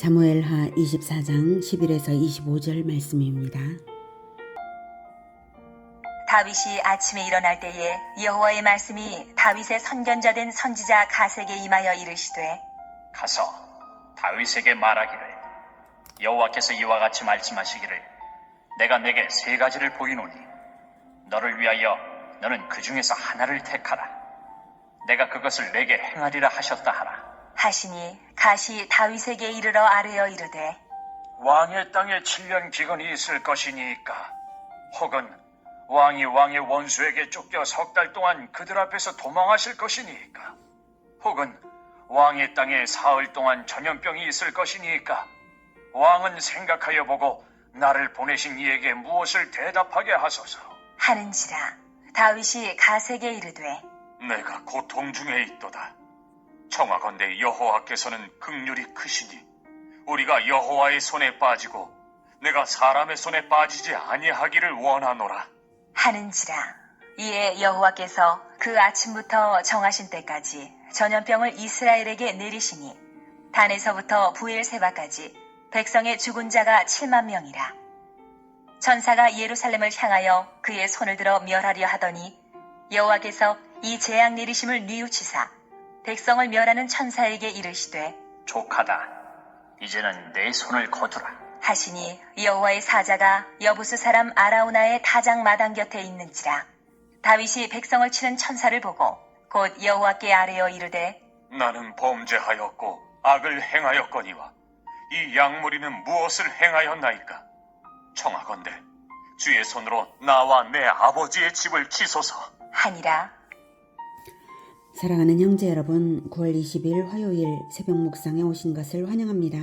사무엘하 24장 11에서 25절 말씀입니다. 다윗이 아침에 일어날 때에 여호와의 말씀이 다윗의 선견자 된 선지자 가세게 임하여 이르시되 가서 다윗에게 말하기를 여호와께서 이와 같이 말씀하시기를 내가 내게 세 가지를 보이노니 너를 위하여 너는 그 중에서 하나를 택하라. 내가 그것을 내게 행하리라 하셨다 하라. 하시니 갓이 다윗에게 이르러 아뢰어 이르되 왕의 땅에 7년 기근이 있을 것이니까 혹은 왕이 왕의 원수에게 쫓겨 석 달 동안 그들 앞에서 도망하실 것이니까 혹은 왕의 땅에 사흘 동안 전염병이 있을 것이니까 왕은 생각하여 보고 나를 보내신 이에게 무엇을 대답하게 하소서 하는지라. 다윗이 가세게 이르되 내가 고통 중에 있도다. 청하건대 여호와께서는 긍휼이 크시니 우리가 여호와의 손에 빠지고 내가 사람의 손에 빠지지 아니하기를 원하노라 하는지라. 이에 여호와께서 그 아침부터 정하신 때까지 전염병을 이스라엘에게 내리시니 단에서부터 부엘세바까지 백성의 죽은 자가 7만 명이라. 천사가 예루살렘을 향하여 그의 손을 들어 멸하려 하더니 여호와께서 이 재앙 내리심을 뉘우치사 백성을 멸하는 천사에게 이르시되 족하다. 이제는 내 손을 거두라. 하시니 여호와의 사자가 여부수 사람 아라우나의 타작 마당 곁에 있는지라. 다윗이 백성을 치는 천사를 보고 곧 여호와께 아뢰어 이르되 나는 범죄하였고 악을 행하였거니와 이 양무리는 무엇을 행하였나이까? 청하건대 주의 손으로 나와 내 아버지의 집을 치소서 하니라. 사랑하는 형제 여러분, 9월 20일 화요일 새벽 묵상에 오신 것을 환영합니다.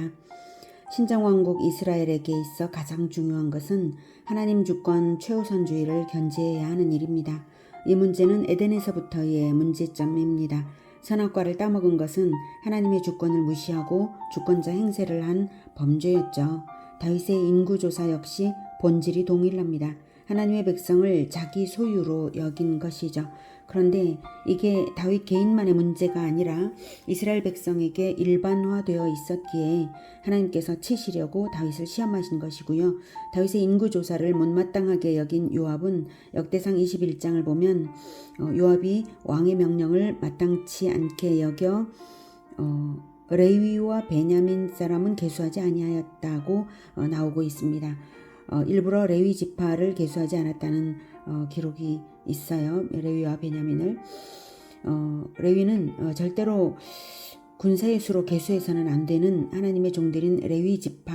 신정왕국 이스라엘에게 있어 가장 중요한 것은 하나님 주권 최우선주의를 견지해야 하는 일입니다. 이 문제는 에덴에서부터의 문제점입니다. 선악과를 따먹은 것은 하나님의 주권을 무시하고 주권자 행세를 한 범죄였죠. 다윗의 인구조사 역시 본질이 동일합니다. 하나님의 백성을 자기 소유로 여긴 것이죠. 그런데 이게 다윗 개인만의 문제가 아니라 이스라엘 백성에게 일반화되어 있었기에 하나님께서 치시려고 다윗을 시험하신 것이고요. 다윗의 인구조사를 못마땅하게 여긴 요압은 역대상 21장을 보면 요압이 왕의 명령을 마땅치 않게 여겨 레위와 베냐민 사람은 계수하지 아니하였다고 나오고 있습니다. 일부러 레위 지파를 계수하지 않았다는 기록이 있어요. 레위와 베냐민을. 레위는 절대로 군사의 수로 계수해서는 안 되는 하나님의 종들인 레위 지파,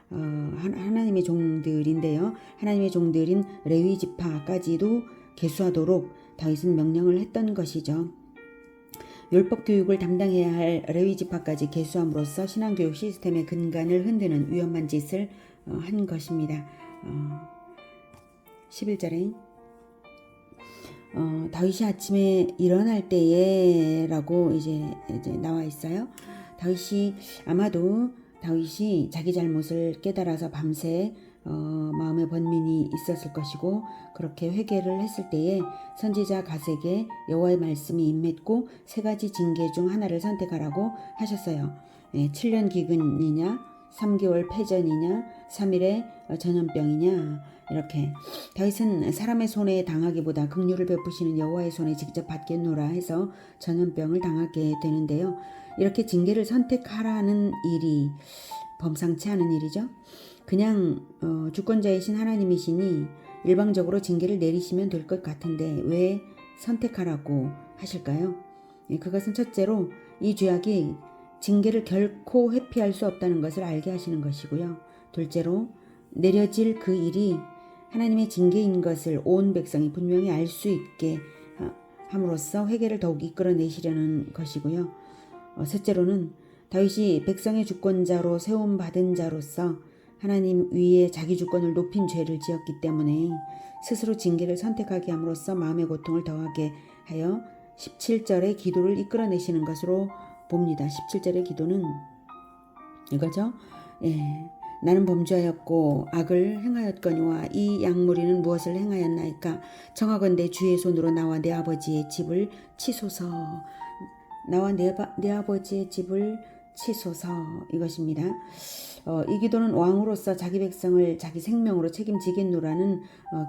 하나님의 종들인데요. 하나님의 종들인 레위 지파까지도 계수하도록 다윗은 명령을 했던 것이죠. 율법 교육을 담당해야 할 레위 지파까지 계수함으로써 신앙교육 시스템의 근간을 흔드는 위험한 짓을 한 것입니다. 11절에 다윗이 아침에 일어날 때에 라고 이제 나와 있어요. 아마도 다윗이 자기 잘못을 깨달아서 밤새 마음의 번민이 있었을 것이고 그렇게 회개를 했을 때에 선지자 갓에게 여호와의 말씀이 임했고 세 가지 징계 중 하나를 선택하라고 하셨어요. 7년 기근이냐 3개월 패전이냐 3일의 전염병이냐 이렇게 다윗은 사람의 손에 당하기보다 긍휼을 베푸시는 여호와의 손에 직접 받겠노라 해서 전염병을 당하게 되는데요. 이렇게 징계를 선택하라는 일이 범상치 않은 일이죠. 그냥 주권자이신 하나님이시니 일방적으로 징계를 내리시면 될 것 같은데 왜 선택하라고 하실까요? 그것은 첫째로 이 죄악이 징계를 결코 회피할 수 없다는 것을 알게 하시는 것이고요. 둘째로 내려질 그 일이 하나님의 징계인 것을 온 백성이 분명히 알 수 있게 함으로써 회개를 더욱 이끌어내시려는 것이고요. 셋째로는 다윗이 백성의 주권자로 세움받은 자로서 하나님 위에 자기 주권을 높인 죄를 지었기 때문에 스스로 징계를 선택하게 함으로써 마음의 고통을 더하게 하여 17절의 기도를 이끌어내시는 것으로 봅니다. 17절의 기도는 이거죠. 나는 범죄하였고 악을 행하였거니와 이 양무리는 무엇을 행하였나이까? 청하건대 주의 손으로 나와 내 아버지의 집을 치소서. 나와 내 아버지의 집을 치소서 이것입니다. 이 기도는 왕으로서 자기 백성을 자기 생명으로 책임지겠노라는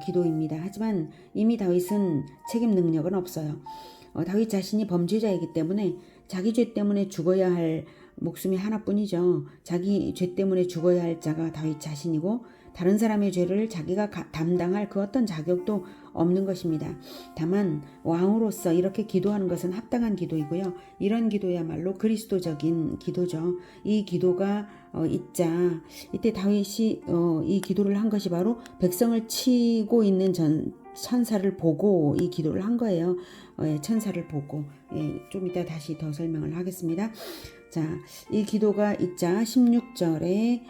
기도입니다. 하지만 이미 다윗은 책임 능력은 없어요. 다윗 자신이 범죄자이기 때문에 자기 죄 때문에 죽어야 할 목숨이 하나뿐이죠. 자기 죄 때문에 죽어야 할 자가 다윗 자신이고 다른 사람의 죄를 자기가 담당할 그 어떤 자격도 없는 것입니다. 다만 왕으로서 이렇게 기도하는 것은 합당한 기도이고요. 이런 기도야말로 그리스도적인 기도죠. 이 기도가 있자 이때 다윗이 이 기도를 한 것이 바로 백성을 치고 있는 천사를 보고 이 기도를 한 거예요. 천사를 보고 좀 이따 다시 더 설명을 하겠습니다. 자, 이 기도가 있자 16절에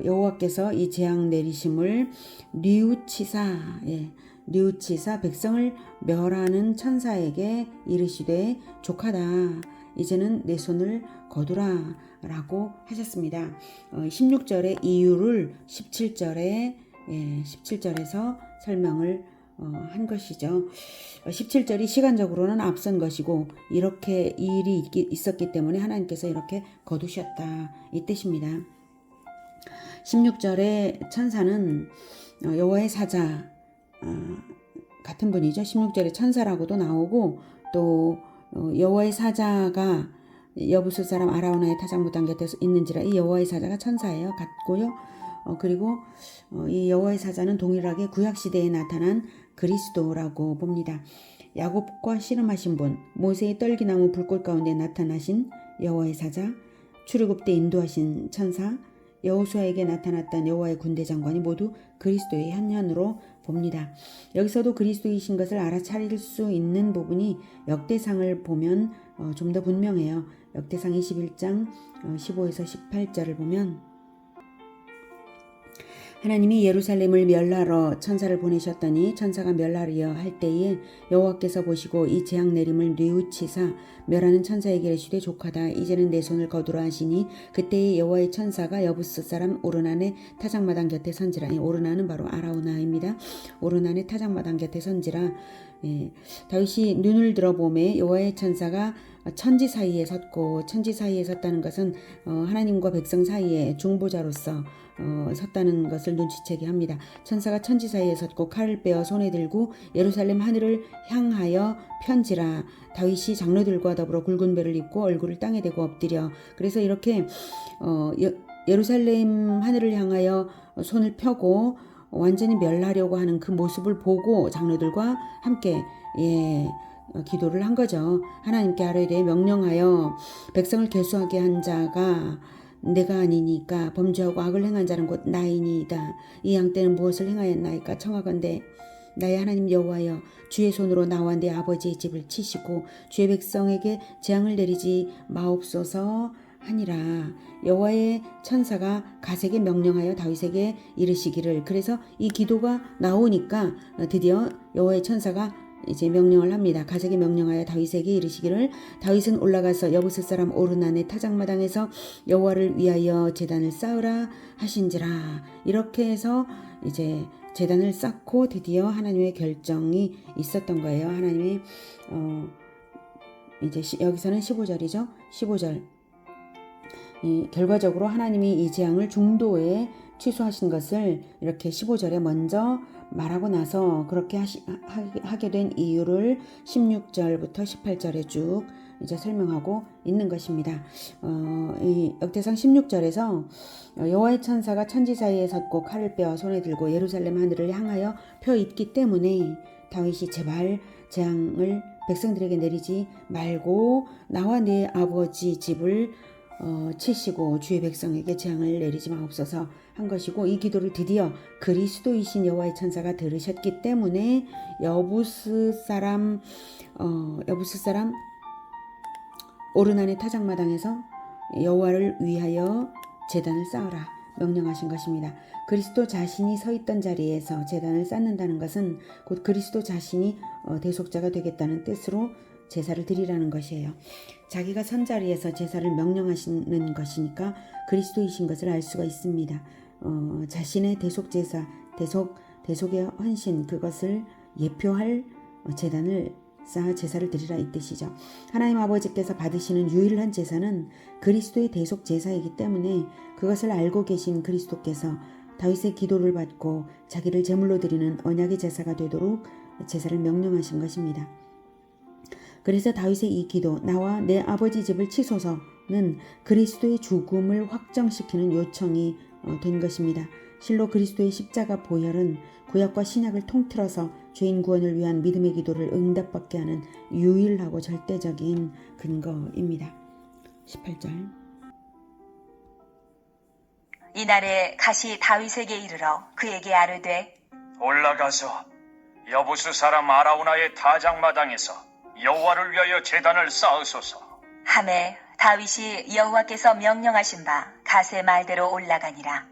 여호와께서 이 재앙 내리심을 뉘우치사 뉘우치사 백성을 멸하는 천사에게 이르시되 족하다 이제는 내 손을 거두라 라고 하셨습니다. 16절의 이유를 17절에서 설명을 한 것이죠. 17절이 시간적으로는 앞선 것이고 이렇게 이 일이 있었기 때문에 하나님께서 이렇게 거두셨다 이 뜻입니다. 16절의 천사는 여호와의 사자 같은 분이죠. 16절에 천사라고도 나오고 또 여호와의 사자가 여부수 사람 아라우나의 타작무당 곁에 있는지라 이 여호와의 사자가 천사예요. 같고요. 그리고 이 여호와의 사자는 동일하게 구약시대에 나타난 그리스도라고 봅니다. 야곱과 씨름하신 분, 모세의 떨기나무 불꽃 가운데 나타나신 여호와의 사자, 출애굽 때 인도하신 천사, 여호수아에게 나타났던 여호와의 군대 장관이 모두 그리스도의 현현으로 봅니다. 여기서도 그리스도이신 것을 알아차릴 수 있는 부분이 역대상을 보면 좀 더 분명해요. 역대상 21장 15에서 18절을 보면 하나님이 예루살렘을 멸하러 천사를 보내셨더니 천사가 멸하려 할 때에 여호와께서 보시고 이 재앙 내림을 뉘우치사 멸하는 천사에게 이르시되 족하다 이제는 내 손을 거두라 하시니 그때에 여호와의 천사가 여부스 사람 오르난의 타작마당 곁에 선지라. 오르난은 바로 아라우나입니다. 오르난의 타작마당 곁에 선지라. 다윗이 눈을 들어보매 여호와의 천사가 천지 사이에 섰고 천지 사이에 섰다는 것은 하나님과 백성 사이에 중보자로서 섰다는 것을 눈치채게 합니다. 천사가 천지 사이에 섰고 칼을 빼어 손에 들고 예루살렘 하늘을 향하여 편지라. 다윗이 장로들과 더불어 굵은 배를 입고 얼굴을 땅에 대고 엎드려 그래서 이렇게 예루살렘 하늘을 향하여 손을 펴고 완전히 멸하려고 하는 그 모습을 보고 장로들과 함께 기도를 한 거죠. 하나님께 아뢰되 명령하여 백성을 계수하게 한 자가 내가 아니니까 범죄하고 악을 행한 자는 곧 나이니이다. 이 양 때는 무엇을 행하였나이까 청하건대 나의 하나님 여호와여 주의 손으로 나와 내 아버지의 집을 치시고 주의 백성에게 재앙을 내리지 마옵소서 하니라. 여호와의 천사가 갓에게 명령하여 다윗에게 이르시기를. 그래서 이 기도가 나오니까 드디어 여호와의 천사가 이제 명령을 합니다. 갓에게 명령하여 다윗에게 이르시기를 다윗은 올라가서 여부스 사람 오르난의 타작마당에서 여호와를 위하여 제단을 쌓으라 하신지라. 이렇게 해서 이제 제단을 쌓고 드디어 하나님의 결정이 있었던 거예요. 하나님이 이제 여기서는 15절이죠. 15절. 결과적으로 하나님이 이 재앙을 중도에 취소하신 것을 이렇게 15절에 먼저 말하고 나서 그렇게 하게 된 이유를 16절부터 18절에 쭉 이제 설명하고 있는 것입니다. 이 역대상 16절에서 여호와의 천사가 천지 사이에 섰고 칼을 빼어 손에 들고 예루살렘 하늘을 향하여 펴 있기 때문에 다윗이 제발 재앙을 백성들에게 내리지 말고 나와 내 아버지 집을 치시고 주의 백성에게 재앙을 내리지 마옵소서 한 것이고 이 기도를 드디어 그리스도이신 여호와의 천사가 들으셨기 때문에 여부스 사람 오르난의 타작마당에서 여호와를 위하여 제단을 쌓으라 명령하신 것입니다. 그리스도 자신이 서 있던 자리에서 제단을 쌓는다는 것은 곧 그리스도 자신이 대속자가 되겠다는 뜻으로 제사를 드리라는 것이에요. 자기가 선 자리에서 제사를 명령하시는 것이니까 그리스도이신 것을 알 수가 있습니다. 자신의 대속제사, 대속의 헌신 그것을 예표할 제단을 쌓아 제사를 드리라 이 뜻이죠. 하나님 아버지께서 받으시는 유일한 제사는 그리스도의 대속 제사이기 때문에 그것을 알고 계신 그리스도께서 다윗의 기도를 받고 자기를 제물로 드리는 언약의 제사가 되도록 제사를 명령하신 것입니다. 그래서 다윗의 이 기도, 나와 내 아버지 집을 치소서는 그리스도의 죽음을 확정시키는 요청이 된 것입니다. 실로 그리스도의 십자가 보혈은 구약과 신약을 통틀어서 죄인 구원을 위한 믿음의 기도를 응답받게 하는 유일하고 절대적인 근거입니다. 18절. 이날에 갓이 다윗에게 이르러 그에게 아뢰되 올라가서 여부스 사람 아라우나의 타작마당에서 여호와를 위하여 제단을 쌓으소서. 하매 다윗이 여호와께서 명령하신 바 갓의 말대로 올라가니라.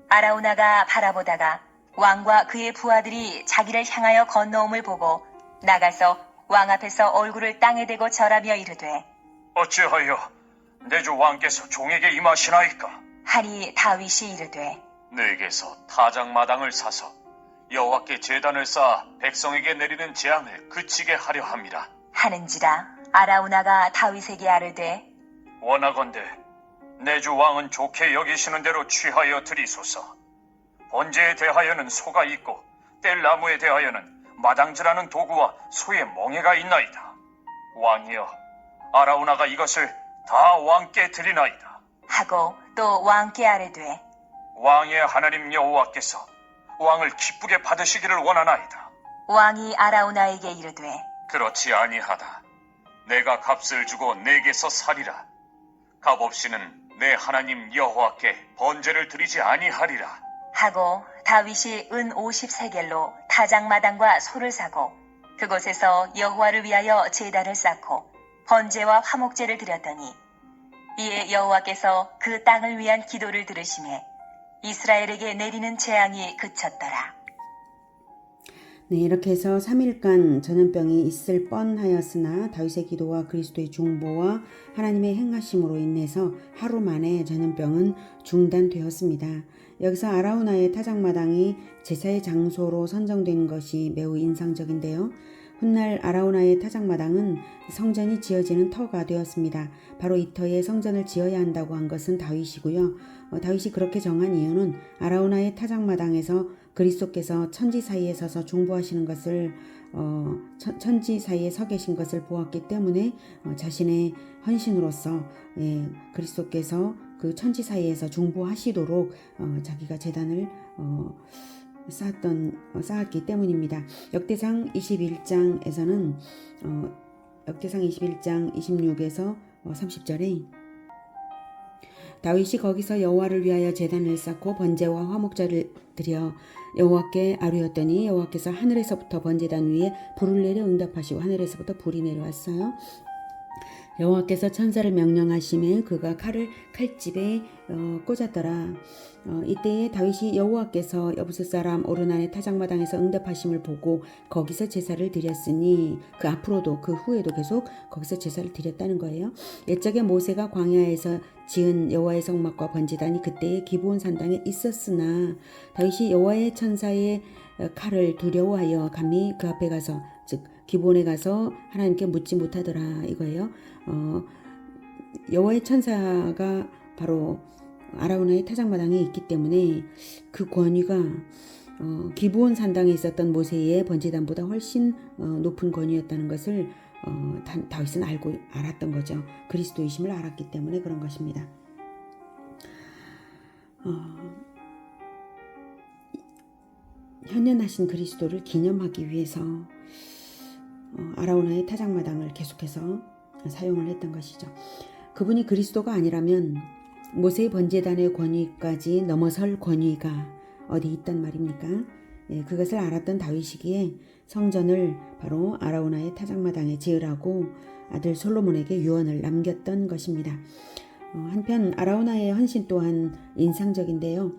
아라우나가 바라보다가 왕과 그의 부하들이 자기를 향하여 건너옴을 보고 나가서 왕 앞에서 얼굴을 땅에 대고 절하며 이르되 어찌하여 내 주 왕께서 종에게 임하시나이까? 하니 다윗이 이르되 내게서 타작마당을 사서 여호와께 제단을 쌓아 백성에게 내리는 재앙을 그치게 하려 함이라. 하는지라. 아라우나가 다윗에게 아뢰되 원하건대 내 주 왕은 좋게 여기시는 대로 취하여 드리소서. 번제에 대하여는 소가 있고 뗄나무에 대하여는 마당질하는 도구와 소의 멍에가 있나이다. 왕이여, 아라우나가 이것을 다 왕께 드리나이다. 하고 또 왕께 아뢰되 왕의 하나님 여호와께서 왕을 기쁘게 받으시기를 원하나이다. 왕이 아라우나에게 이르되 그렇지 아니하다. 내가 값을 주고 내게서 살이라. 값 없이는 내 하나님 여호와께 번제를 드리지 아니하리라. 하고 다윗이 은 50세겔로 타작마당과 소를 사고 그곳에서 여호와를 위하여 제단을 쌓고 번제와 화목제를 드렸더니 이에 여호와께서 그 땅을 위한 기도를 들으시매 이스라엘에게 내리는 재앙이 그쳤더라. 네, 이렇게 해서 3일간 전염병이 있을 뻔하였으나 다윗의 기도와 그리스도의 중보와 하나님의 행하심으로 인해서 하루 만에 전염병은 중단되었습니다. 여기서 아라우나의 타작마당이 제사의 장소로 선정된 것이 매우 인상적인데요. 훗날 아라우나의 타작마당은 성전이 지어지는 터가 되었습니다. 바로 이 터에 성전을 지어야 한다고 한 것은 다윗이고요. 다윗이 그렇게 정한 이유는 아라우나의 타작마당에서 그리스도께서 천지 사이에 서서 중보하시는 것을 천지 사이에 서 계신 것을 보았기 때문에 자신의 헌신으로서 그리스도께서 그 천지 사이에서 중보하시도록 자기가 제단을 쌓았기 때문입니다. 역대상 21장에서는 역대상 21장 26에서 30절에 다윗이 거기서 여호와를 위하여 제단을 쌓고 번제와 화목제를 드려 여호와께 아뢰었더니 여호와께서 하늘에서부터 번제단 위에 불을 내려 응답하시고 하늘에서부터 불이 내려왔어요. 여호와께서 천사를 명령하심에 그가 칼을 칼집에 꽂았더라. 이때에 다윗이 여호와께서 여부스 사람 오르난의 타작마당에서 응답하심을 보고 거기서 제사를 드렸으니 그 앞으로도 그 후에도 계속 거기서 제사를 드렸다는 거예요. 옛적에 모세가 광야에서 지은 여호와의 성막과 번제단이 그때의 기브온 산당에 있었으나 다윗이 여호와의 천사의 칼을 두려워하여 감히 그 앞에 가서 즉 기브온에 가서 하나님께 묻지 못하더라 이거예요. 여호와의 천사가 바로 아라우나의 타작마당에 있기 때문에 그 권위가 기브온 산당에 있었던 모세의 번제단보다 훨씬 높은 권위였다는 것을 다윗은 알았던 거죠. 그리스도이심을 알았기 때문에 그런 것입니다. 현현하신 그리스도를 기념하기 위해서 아라우나의 타작마당을 계속해서 사용을 했던 것이죠. 그분이 그리스도가 아니라면 모세의 번제단의 권위까지 넘어설 권위가 어디 있단 말입니까? 그것을 알았던 다윗이기에 성전을 바로 아라우나의 타작마당에 지으라고 아들 솔로몬에게 유언을 남겼던 것입니다. 한편 아라우나의 헌신 또한 인상적인데요.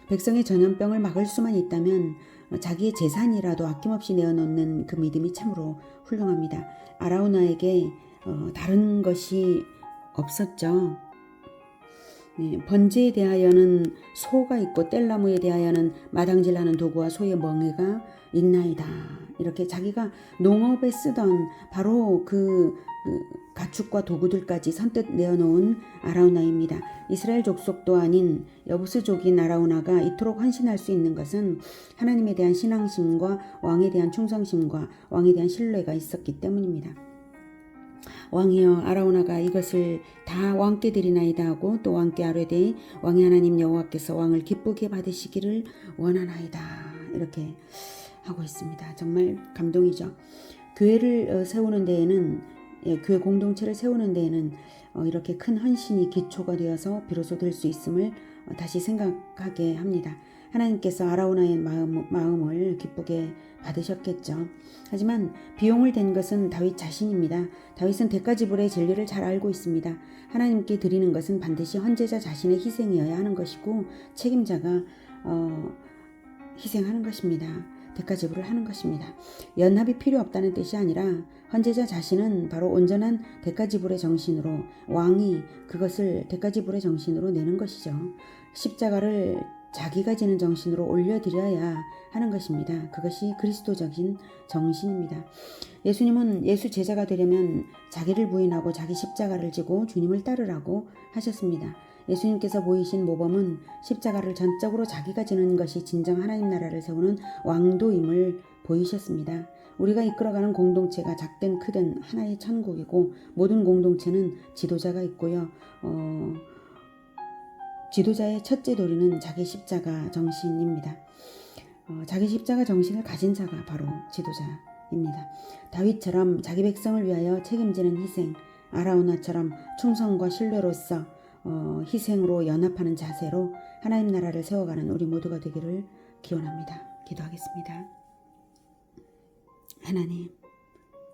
백성의 전염병을 막을 수만 있다면 자기의 재산이라도 아낌없이 내어놓는 그 믿음이 참으로 훌륭합니다. 아라우나에게 다른 것이 없었죠. 번제에 대하여는 소가 있고 뗄나무에 대하여는 마당질하는 도구와 소의 멍에가 있나이다. 이렇게 자기가 농업에 쓰던 바로 그 가축과 도구들까지 선뜻 내어놓은 아라우나입니다. 이스라엘 족속도 아닌 여부스족인 아라우나가 이토록 헌신할 수 있는 것은 하나님에 대한 신앙심과 왕에 대한 충성심과 왕에 대한 신뢰가 있었기 때문입니다. 왕이여 아라우나가 이것을 다 왕께 드리나이다 하고 또 왕께 아뢰되 왕의 하나님 여호와께서 왕을 기쁘게 받으시기를 원하나이다. 이렇게 하고 있습니다. 정말 감동이죠. 교회를 세우는 데에는 교회 공동체를 세우는 데에는 이렇게 큰 헌신이 기초가 되어서 비로소 될 수 있음을 다시 생각하게 합니다. 하나님께서 아라우나의 마음을 기쁘게 받으셨겠죠. 하지만 비용을 댄 것은 다윗 자신입니다. 다윗은 대가지불의 진리를 잘 알고 있습니다. 하나님께 드리는 것은 반드시 헌제자 자신의 희생이어야 하는 것이고 책임자가 희생하는 것입니다. 대가지불을 하는 것입니다. 연합이 필요 없다는 뜻이 아니라 헌제자 자신은 바로 온전한 대가지불의 정신으로 왕이 그것을 대가지불의 정신으로 내는 것이죠. 십자가를 자기가 지는 정신으로 올려드려야 하는 것입니다. 그것이 그리스도적인 정신입니다. 예수님은 예수 제자가 되려면 자기를 부인하고 자기 십자가를 지고 주님을 따르라고 하셨습니다. 예수님께서 보이신 모범은 십자가를 전적으로 자기가 지는 것이 진정 하나님 나라를 세우는 왕도임을 보이셨습니다. 우리가 이끌어가는 공동체가 작든 크든 하나의 천국이고 모든 공동체는 지도자가 있고요. 지도자의 첫째 도리는 자기 십자가 정신입니다. 자기 십자가 정신을 가진 자가 바로 지도자입니다. 다윗처럼 자기 백성을 위하여 책임지는 희생, 아라우나처럼 충성과 신뢰로서 희생으로 연합하는 자세로 하나님 나라를 세워가는 우리 모두가 되기를 기원합니다. 기도하겠습니다. 하나님,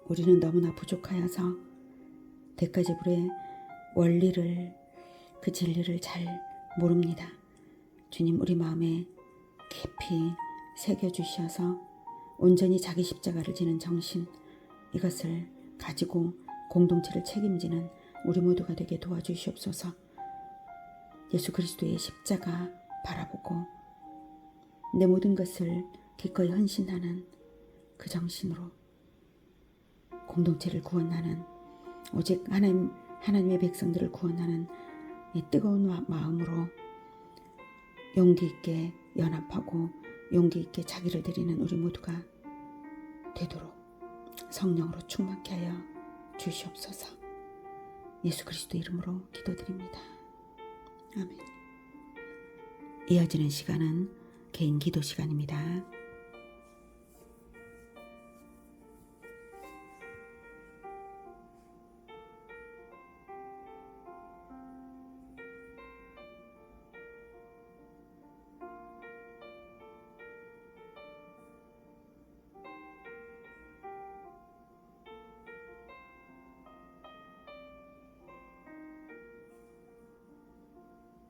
우리는 너무나 부족하여서 대가지불의 원리를 그 진리를 잘 모릅니다. 주님, 우리 마음에 깊이 새겨주셔서 온전히 자기 십자가를 지는 정신, 이것을 가지고 공동체를 책임지는 우리 모두가 되게 도와주시옵소서. 예수 그리스도의 십자가 바라보고 내 모든 것을 기꺼이 헌신하는 그 정신으로 공동체를 구원하는, 오직 하나님의 백성들을 구원하는 이 뜨거운 마음으로 용기 있게 연합하고 용기 있게 자기를 드리는 우리 모두가 되도록 성령으로 충만케 하여 주시옵소서. 예수 그리스도 이름으로 기도드립니다. 아멘. 이어지는 시간은 개인 기도 시간입니다.